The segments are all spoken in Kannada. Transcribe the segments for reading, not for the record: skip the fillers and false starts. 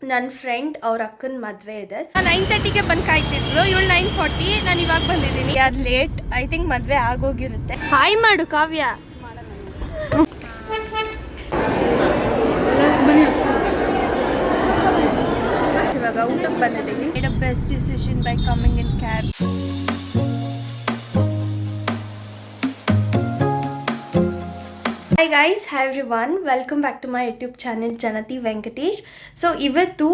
ನನ್ನ ಫ್ರೆಂಡ್ ಅವ್ರ ಅಕ್ಕನ ಮದುವೆ ಇದೆ. 9:30ಗೆ ಬಂದು ಕಾಯ್ತಿದ್ಲು, ಇವಳು 9:40. ನಾನು ಇವಾಗ ಬಂದಿದ್ದೀನಿ. ಯಾರು ಲೇಟ್, ಐ ಥಿಂಕ್ ಮದುವೆ ಆಗೋಗಿರುತ್ತೆ. ಹಾಯ್ ಮಾಡು ಕಾವ್ಯ. ಇವಾಗ ಊಟಕ್ಕೆ ಬಂದಿದ್ದೀವಿ. Made a best decision by coming in cab. Hi guys, hi everyone, welcome back to my YouTube channel Janati Venkatesh. So ಇವತ್ತು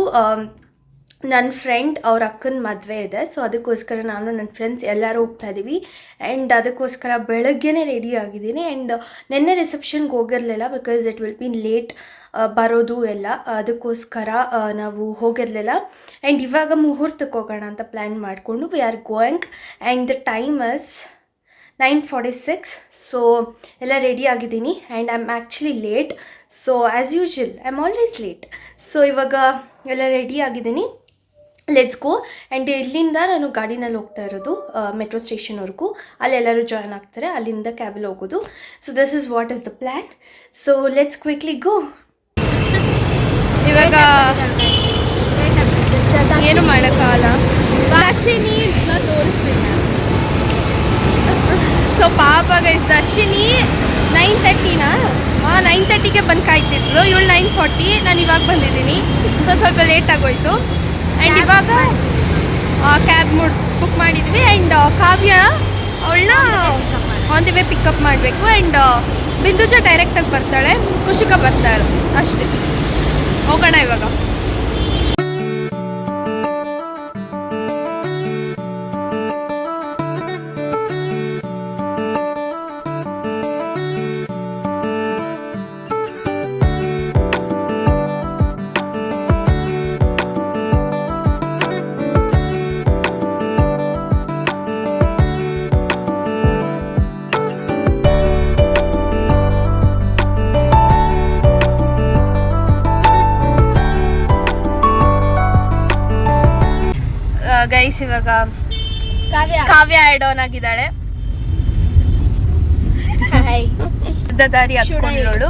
ನನ್ನ ಫ್ರೆಂಡ್ ಅವ್ರ ಅಕ್ಕನ ಮದುವೆ ಇದೆ. ಸೊ ಅದಕ್ಕೋಸ್ಕರ ನಾನು ನನ್ನ ಫ್ರೆಂಡ್ಸ್ ಎಲ್ಲರೂ ಹೋಗ್ತಾ ಇದ್ದೀವಿ. ಆ್ಯಂಡ್ ಅದಕ್ಕೋಸ್ಕರ ಬೆಳಗ್ಗೆನೇ ರೆಡಿ ಆಗಿದ್ದೀನಿ. ಆ್ಯಂಡ್ ನಿನ್ನೆ ರಿಸೆಪ್ಷನ್ಗೆ ಹೋಗಿರಲಿಲ್ಲ because it will be late ಬರೋದು ಎಲ್ಲ, ಅದಕ್ಕೋಸ್ಕರ ನಾವು ಹೋಗಿರಲಿಲ್ಲ. ಆ್ಯಂಡ್ ಇವಾಗ ಮುಹೂರ್ತಕ್ಕೆ ಹೋಗೋಣ ಅಂತ ಪ್ಲ್ಯಾನ್ ಮಾಡಿಕೊಂಡು we are going. And the time is 9:46. So ಎಲ್ಲ ರೆಡಿ ಆಗಿದ್ದೀನಿ and I am actually late. So as usual I am always late. So ಇವಾಗ ಎಲ್ಲ ರೆಡಿ ಆಗಿದ್ದೀನಿ, ಲೆಟ್ಸ್ ಗೋ. ಆ್ಯಂಡ್ ಇಲ್ಲಿಂದ ನಾನು ಗಾಡಿನಲ್ಲಿ ಹೋಗ್ತಾ ಇರೋದು ಮೆಟ್ರೋ ಸ್ಟೇಷನ್ವರೆಗೂ. ಅಲ್ಲೆಲ್ಲರೂ ಜಾಯ್ನ್ ಆಗ್ತಾರೆ, ಅಲ್ಲಿಂದ ಕ್ಯಾಬಲ್ಲಿ ಹೋಗೋದು. So this is what is the plan. So let's quickly go. ಇವಾಗ ಏನು ಮಾಡೋಕ್ಕಾಗಲ್ಲ, ದರ್ಶಿನಿ ತೋರಿಸ್ತೀನಿ. ಸೊ ಪಾಪ ಗೈಸ್, ದರ್ಶಿನಿ 9:30ಗೆ ಬಂದು ಕಾಯ್ತಿದ್ಲು, ಇವಳು 9:40. ನಾನು ಇವಾಗ ಬಂದಿದ್ದೀನಿ. ಸೊ ಸ್ವಲ್ಪ ಲೇಟ್ ಆಗೋಯ್ತು. ಆ್ಯಂಡ್ ಇವಾಗ ಕ್ಯಾಬ್ ಬುಕ್ ಮಾಡಿದ್ವಿ. ಆ್ಯಂಡ್ ಕಾವ್ಯ ಅವಳನ್ನ ಆನ್ ದಿ ವೇ ಪಿಕಪ್ ಮಾಡಬೇಕು. ಆ್ಯಂಡ್ ಬಿಂದುಜ ಡೈರೆಕ್ಟಾಗಿ ಬರ್ತಾಳೆ, ಖುಷಿಕ ಬರ್ತಾಳೆ ಅಷ್ಟೇ. ಹೋಗೋಣ ಇವಾಗ. ಗೈಸ್ ಇವಾಗ ಕಾವ್ಯ ಆ್ಯಡ್ ಆನ್ ಆಗಿದ್ದಾಳೆ. ದಾರಿ ಹತ್ಕೊಂಡೋಳು.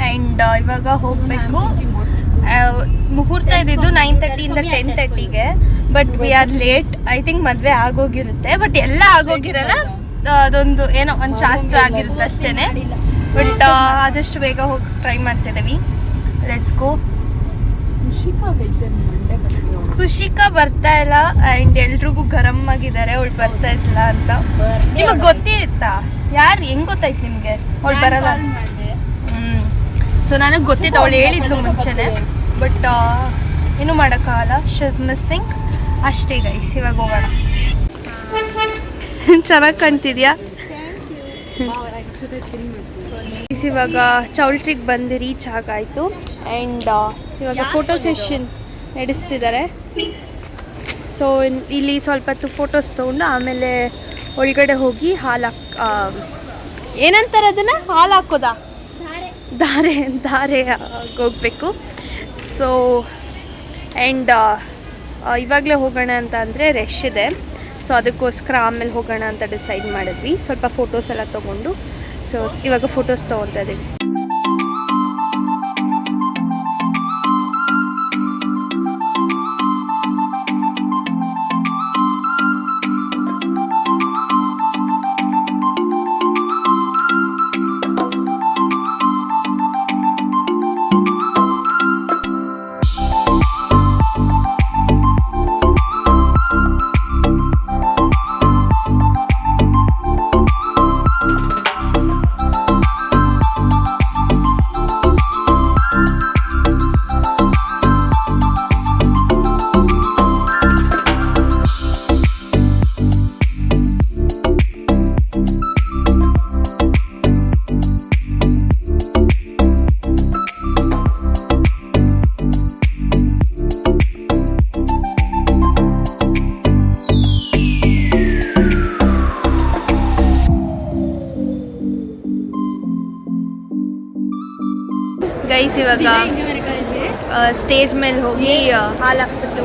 ಆ್ಯಂಡ್ ಇವಾಗ ಹೋಗಬೇಕು. ಮುಹೂರ್ತ ಇದ್ದಿದ್ದು 9:30 ಇಂದ 10:30ಗೆ. But we are late. I think ಮದುವೆ ಆಗೋಗಿರುತ್ತೆ, ಬಟ್ ಎಲ್ಲ ಆಗೋಗಿರಲ್ಲ. ಅದೊಂದು ಏನೋ ಒಂದು ಶಾಸ್ತ್ರ ಆಗಿರುತ್ತೆ ಅಷ್ಟೇ. ಬಟ್ ಆದಷ್ಟು ಬೇಗ ಹೋಗಿ ಟ್ರೈ ಮಾಡ್ತಿದ್ದೀವಿ. Let's go. ಖುಷಿಕಾ ಬರ್ತಾ ಇಲ್ಲ ಆ್ಯಂಡ್ ಎಲ್ರಿಗೂ ಗರಂ ಆಗಿದ್ದಾರೆ ಅವಳು ಬರ್ತಾ ಇಲ್ಲ ಅಂತ. ನಿಮಗೆ ಗೊತ್ತಿತ್ತಾ? ಯಾರು ಹೆಂಗೆ ಗೊತ್ತಾಯ್ತು ನಿಮಗೆ ಅವಳು ಬರಲ್ಲ? ಸೊ ನನಗೆ ಗೊತ್ತಿತ್ತು, ಅವಳು ಹೇಳಿದ್ಲು ಮುಂಚೆನೆ. ಬಟ್ ಏನು ಮಾಡೋಕ್ಕಾಗಲ್ಲ, ಶಿ ಇಸ್ ಮಿಸ್ಸಿಂಗ್ ಅಷ್ಟೇ ಗೈಸ್. ಇವಾಗ ಹೋಗೋಣ. ಚೆನ್ನಾಗಿ ಕಾಣ್ತಿದ್ಯಾ? ಇವಾಗ ಚೌಲ್ಟ್ರಿಗೆ ಬಂದು ರೀಚ್ ಆಗಾಯಿತು. ಆ್ಯಂಡ್ ಇವಾಗ ಫೋಟೋ ಸೆಷನ್ ನಡೆಸ್ತಿದ್ದಾರೆ. ಸೊ ಇಲ್ಲಿ ಸ್ವಲ್ಪ ಹೊತ್ತು ಫೋಟೋಸ್ ತೊಗೊಂಡು ಆಮೇಲೆ ಒಳಗಡೆ ಹೋಗಿ ಹಾಲು ಏನಂತಾರೆ ಅದನ್ನು, ಹಾಲು ಹಾಕೋದಾ? ಧಾರೆ ಹೋಗಬೇಕು. ಸೊ ಆ್ಯಂಡ್ ಇವಾಗಲೇ ಹೋಗೋಣ ಅಂತ ಅಂದರೆ ರಶ್ ಇದೆ. ಸೊ ಅದಕ್ಕೋಸ್ಕರ ಆಮೇಲೆ ಹೋಗೋಣ ಅಂತ ಡಿಸೈಡ್ ಮಾಡಿದ್ವಿ. ಸ್ವಲ್ಪ ಫೋಟೋಸ್ ಎಲ್ಲ ತೊಗೊಂಡು ಸೊ ಇವಾಗ ಫೋಟೋಸ್ ತೊಗೊತಾ ಇದ್ದೀವಿ. ಗೈಸ್ ಇವಾಗ ಸ್ಟೇಜ್ ಮೇಲೆ ಹೋಗಿ ಹಾಲು ಹಾಕ್ಬಿಟ್ಟು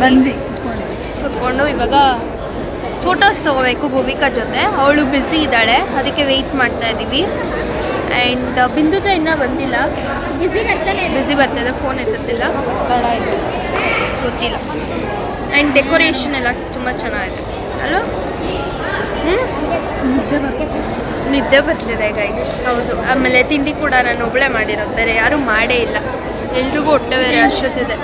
ಬಂದ್ವಿ ಕುತ್ಕೊಂಡು. ಇವಾಗ ಫೋಟೋಸ್ ತೊಗೋಬೇಕು ಭೂಮಿಕಾ ಜೊತೆ. ಅವಳು ಬ್ಯುಸಿ ಇದ್ದಾಳೆ, ಅದಕ್ಕೆ ವೆಯ್ಟ್ ಮಾಡ್ತಾ ಇದ್ದೀವಿ. ಆ್ಯಂಡ್ ಬಿಂದುಜ ಇನ್ನೂ ಬಂದಿಲ್ಲ, ಬಿಸಿ ಬರ್ತಾಯಿದೆ, ಫೋನ್ ಎತ್ತುತ್ತಿಲ್ಲ, ತಡ ಆಯಿತು ಗೊತ್ತಿಲ್ಲ. ಆ್ಯಂಡ್ ಡೆಕೋರೇಷನ್ ಎಲ್ಲ ತುಂಬ ಚೆನ್ನಾಗಿದೆ ಅಲ್ವಾ? ನಿದ್ದೆ ಬರ್ತಿದೆ ಗೈಸ್. ಹೌದು, ಆಮೇಲೆ ತಿಂಡಿ ಕೂಡ ನಾನು ಒಬ್ಬಳೇ ಮಾಡಿರೋದು, ಬೇರೆ ಯಾರೂ ಮಾಡೇ ಇಲ್ಲ. ಎಲ್ರಿಗೂ ಹೊಟ್ಟೆ ಬೇರೆ ಅಷ್ಟೊತ್ತಿದೆ.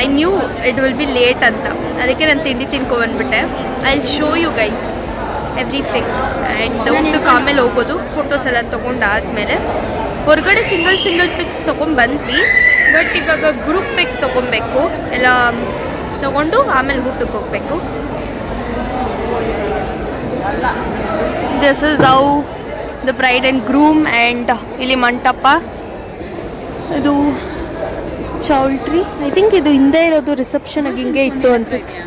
I knew it will be late ಅಂತ, ಅದಕ್ಕೆ ನಾನು ತಿಂಡಿ ತಿನ್ಕೊಬಂದ್ಬಿಟ್ಟೆ. I will show you guys everything. And ಊಟಕ್ಕೆ ಆಮೇಲೆ ಹೋಗೋದು, ಫೋಟೋಸ್ ಎಲ್ಲ ತೊಗೊಂಡಾದ್ಮೇಲೆ ಹೊರಗಡೆ ಸಿಂಗಲ್ ಪಿಕ್ಸ್ ತೊಗೊಂಡ್ಬಂದ್ವಿ. ಬಟ್ ಇವಾಗ ಗ್ರೂಪ್ ಪಿಕ್ ತೊಗೊಬೇಕು, ಎಲ್ಲ ತೊಗೊಂಡು ಆಮೇಲೆ ಊಟಕ್ಕೆ ಹೋಗಬೇಕು. This is how the bride and groom. And ಇಲ್ಲಿ ಮಂಟಪ, ಇದು ಚೌಲ್ಟ್ರಿ. ಐ ಥಿಂಕ್ ಇದು ಹಿಂದೆ ಇರೋದು ರಿಸೆಪ್ಷನ್ಗೆ ಹಿಂಗೆ ಇತ್ತು ಅನ್ಸುತ್ತೆ.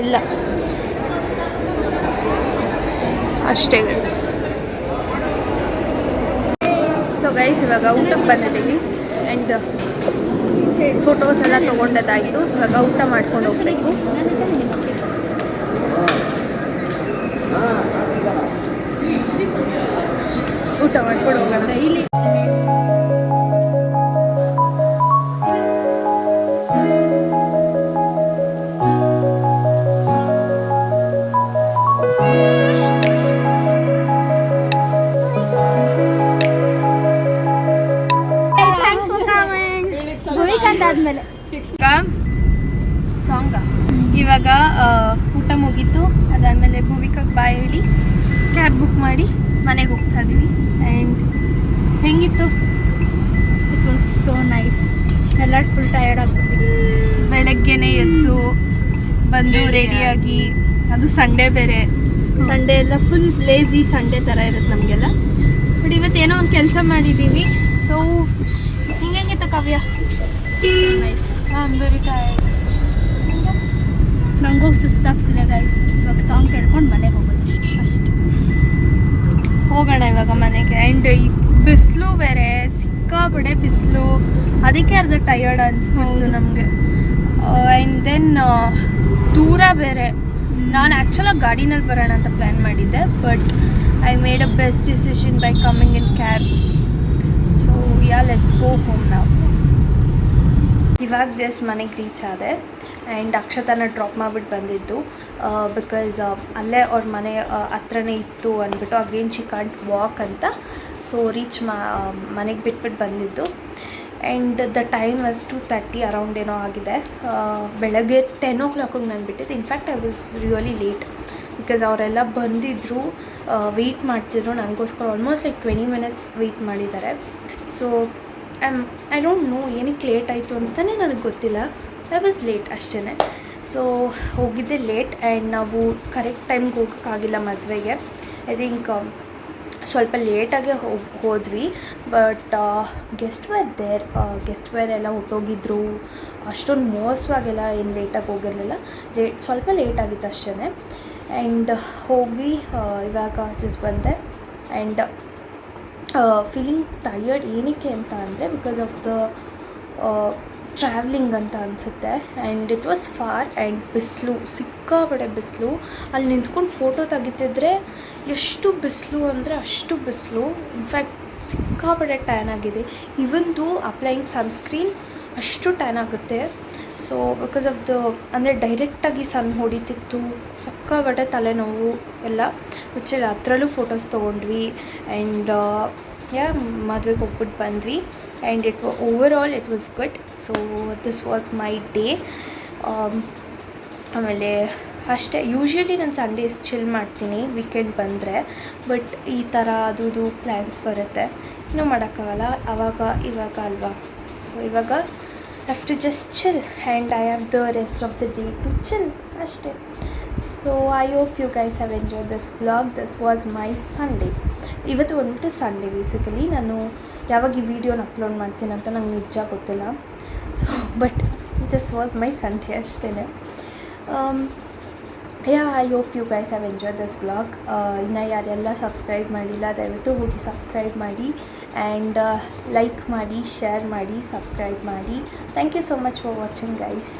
ಇಲ್ಲ ಅಷ್ಟೇ ಗೈಸ್. ಸೊ ಗೈಸ್ ಇವಾಗ ಊಟಕ್ಕೆ ಬಂದಿದ್ದೀವಿ. ಆ್ಯಂಡ್ ಫೋಟೋಸ್ ಎಲ್ಲ ತೊಗೊಂಡದಾಯಿತು. ಇವಾಗ ಊಟ ಮಾಡ್ಕೊಂಡು ಹೋಗಬೇಕು. ಊಟ ಮಾಡ್ಕೊಂಡು ಹೋಗೋಣ ಇಲ್ಲಿ. ಆದ್ಮೇಲೆ ಸಾಂಗ ಇವಾಗ ಊಟ ಮುಗೀತು. ಅದಾದಮೇಲೆ ಭೂವಿಕಾಗೆ ಬಾಯ್ ಹೇಳಿ ಕ್ಯಾಬ್ ಬುಕ್ ಮಾಡಿ ಮನೆಗೆ ಹೋಗ್ತಾ ಇದ್ದೀವಿ. ಆ್ಯಂಡ್ ಹೆಂಗಿತ್ತು? It was so nice. ಎಲ್ಲ ಫುಲ್ ಟಯರ್ಡ್ ಆಗ್ಬಿಟ್ಟಿದ್ವಿ. ಬೆಳಗ್ಗೆನೇ ಎದ್ದು ಬಂದು ರೆಡಿಯಾಗಿ, ಅದು ಸಂಡೇ ಬೇರೆ. ಸಂಡೇ ಎಲ್ಲ ಫುಲ್ ಲೇಝಿ ಸಂಡೇ ಥರ ಇರುತ್ತೆ ನಮಗೆಲ್ಲ. ಬಟ್ ಇವತ್ತೇನೋ ಒಂದು ಕೆಲಸ ಮಾಡಿದ್ದೀವಿ. ಸೊ ಹಿಂಗೆಂಗಿತ್ತು Kavya? Nice. I am very tired. ನನಗೂ ಸುಸ್ತಾಗ್ತಿದೆ ಗೈಸ್. ಇವಾಗ ಸಾಂಗ್ ಕೇಳ್ಕೊಂಡು ಮನೆಗೆ ಹೋಗೋದು ಅಷ್ಟೇ. ಹೋಗೋಣ ಇವಾಗ ಮನೆಗೆ. ಆ್ಯಂಡ್ ಈ ಬಿಸಿಲು ಬೇರೆ, ಸಿಕ್ಕಾಪಡೆ ಬಿಸಿಲು, ಅದಕ್ಕೆ ಅರ್ಧ ಟಯರ್ಡ್ ಅನ್ಸ್ಬಿಡ್ತು ನಮಗೆ. ಆ್ಯಂಡ್ ದೆನ್ ದೂರ ಬೇರೆ. ನಾನು ಆ್ಯಕ್ಚುಲಾಗಿ ಗಾಡಿನಲ್ಲಿ ಬರೋಣ ಅಂತ ಪ್ಲ್ಯಾನ್ ಮಾಡಿದ್ದೆ, but I made a best decision by coming in cab. So yeah let's go home ನಾವು. ಇವಾಗ ಜಸ್ಟ್ ಮನೆಗೆ ರೀಚ್ ಆದೆ. ಆ್ಯಂಡ್ ಅಕ್ಷತಾನ ಡ್ರಾಪ್ ಮಾಡಿಬಿಟ್ಟು ಬಂದಿದ್ದು, ಬಿಕಾಸ್ ಅಲ್ಲೇ ಅವ್ರ ಮನೆ ಹತ್ರನೇ ಇತ್ತು ಅಂದ್ಬಿಟ್ಟು, ಅಗೇನ್ ಶಿ ಕಾಂಟ್ ವಾಕ್ ಅಂತ. ಸೊ ಮನೆಗೆ ಬಿಟ್ಬಿಟ್ಟು ಬಂದಿದ್ದು. And the time was 2:30 around ಏನೋ ಆಗಿದೆ. ಬೆಳಗ್ಗೆ 10 o'clock ನಾನು ಬಿಟ್ಟಿದ್ದು. In fact I was really late, because ಅವರೆಲ್ಲ ಬಂದಿದ್ದರು, ವೆಯ್ಟ್ ಮಾಡ್ತಿದ್ರು ನನಗೋಸ್ಕರ. ಆಲ್ಮೋಸ್ಟ್ ಲೈಕ್ 20 minutes ವೆಯ್ಟ್ ಮಾಡಿದ್ದಾರೆ. ಸೊ ಐ ಡೋಂಟ್ ನೋ ಏನಕ್ಕೆ ಲೇಟ್ ಆಯಿತು ಅಂತಲೇ ನನಗೆ ಗೊತ್ತಿಲ್ಲ. ಐ ವಾಸ್ ಲೇಟ್ ಅಷ್ಟೇ. ಸೊ ಹೋಗಿದ್ದೆ ಲೇಟ್. ಆ್ಯಂಡ್ ನಾವು ಕರೆಕ್ಟ್ ಟೈಮ್ಗೆ ಹೋಗೋಕ್ಕಾಗಿಲ್ಲ ಮದುವೆಗೆ. ಐ ಥಿಂಕ್ ಸ್ವಲ್ಪ ಲೇಟಾಗೆ ಹೋದ್ವಿ. ಬಟ್ ಗೆಸ್ಟ್ ವೇರ್ ಎಲ್ಲ ಹೊಟ್ಟೋಗಿದ್ರು. ಅಷ್ಟೊಂದು ಮೋಸವಾಗೆಲ್ಲ ಏನು ಲೇಟಾಗಿ ಹೋಗಿರಲಿಲ್ಲ. ಸ್ವಲ್ಪ ಲೇಟ್ ಆಗಿತ್ತು ಅಷ್ಟೇ. ಆ್ಯಂಡ್ ಹೋಗಿ ಇವಾಗ ಜಸ್ಟ್ ಬಂದೆ. ಆ್ಯಂಡ್ ಫೀಲಿಂಗ್ ಟಯರ್ಡ್ ಏನಕ್ಕೆ ಅಂತ ಅಂದರೆ ಬಿಕಾಸ್ ಆಫ್ ದ ಟ್ರಾವೆಲಿಂಗ್ ಅಂತ ಅನಿಸುತ್ತೆ. And it was for. And ಬಿಸಿಲು, ಸಿಕ್ಕಾಪಡೆ ಬಿಸಿಲು. ಅಲ್ಲಿ ನಿಂತ್ಕೊಂಡು ಫೋಟೋ ತೆಗಿತಿದ್ರೆ ಎಷ್ಟು ಬಿಸಿಲು ಅಂದರೆ ಅಷ್ಟು ಬಿಸಿಲು. ಇನ್ಫ್ಯಾಕ್ಟ್ ಸಿಕ್ಕಾಪಡೆ ಟ್ಯಾನ್ ಆಗಿದೆ. ಇವಂದು ಅಪ್ಲೈಯಿಂಗ್ ಸನ್ಸ್ಕ್ರೀನ್ ಅಷ್ಟು ಟ್ಯಾನ್ ಆಗುತ್ತೆ. ಸೊ ಬಿಕಾಸ್ ಆಫ್ ದ ಅಂದರೆ ಡೈರೆಕ್ಟಾಗಿ ಸನ್ ಹೊಡಿತಿತ್ತು, ಸಿಕ್ಕಾಪಟ್ಟೆ ತಲೆನೋವು ಎಲ್ಲ. ವಿಚ್ ಅದರಲ್ಲೂ ಫೋಟೋಸ್ ತೊಗೊಂಡ್ವಿ. ಆ್ಯಂಡ್ ಮದುವೆಗೆ ಹೋಗ್ಬಿಟ್ಟು ಬಂದ್ವಿ. And over it was good. So this was my day. ಆಮೇಲೆ ಅಷ್ಟೇ. ಯೂಶ್ವಲಿ ನಾನು ಸಂಡೇಸ್ ಚಿಲ್ ಮಾಡ್ತೀನಿ ವೀಕೆಂಡ್ ಬಂದರೆ, ಬಟ್ ಈ ಥರ ಅದು ಪ್ಲ್ಯಾನ್ಸ್ ಬರುತ್ತೆ, ಇನ್ನೂ ಮಾಡೋಕ್ಕಾಗಲ್ಲ. ಇವಾಗ ಅಲ್ವಾ. ಸೊ ಇವಾಗ I have to just chill, and I have the rest of the day to chill ಅಷ್ಟೇ. So I hope you guys have enjoyed this vlog. This was my Sunday. ಇವತ್ತು ಬಂದ್ಬಿಟ್ಟು ಸಂಡೇ. ಬೇಸಿಕಲಿ ನಾನು ಯಾವಾಗ ಈ ವಿಡಿಯೋನ ಅಪ್ಲೋಡ್ ಮಾಡ್ತೀನಿ ಅಂತ ನಂಗೆ ನಿಜ ಗೊತ್ತಿಲ್ಲ. So but this was my Sunday ಅಷ್ಟೇ. I hope you guys have enjoyed this vlog. ಇನ್ನು ಯಾರೆಲ್ಲ ಸಬ್ಸ್ಕ್ರೈಬ್ ಮಾಡಿಲ್ಲ ದಯವಿಟ್ಟು ಹೋಗಿ ಸಬ್ಸ್ಕ್ರೈಬ್ ಮಾಡಿ. ಆ್ಯಂಡ್ ಲೈಕ್ ಮಾಡಿ, ಶೇರ್ ಮಾಡಿ, ಸಬ್ಸ್ಕ್ರೈಬ್ ಮಾಡಿ. Thank you so much for watching guys.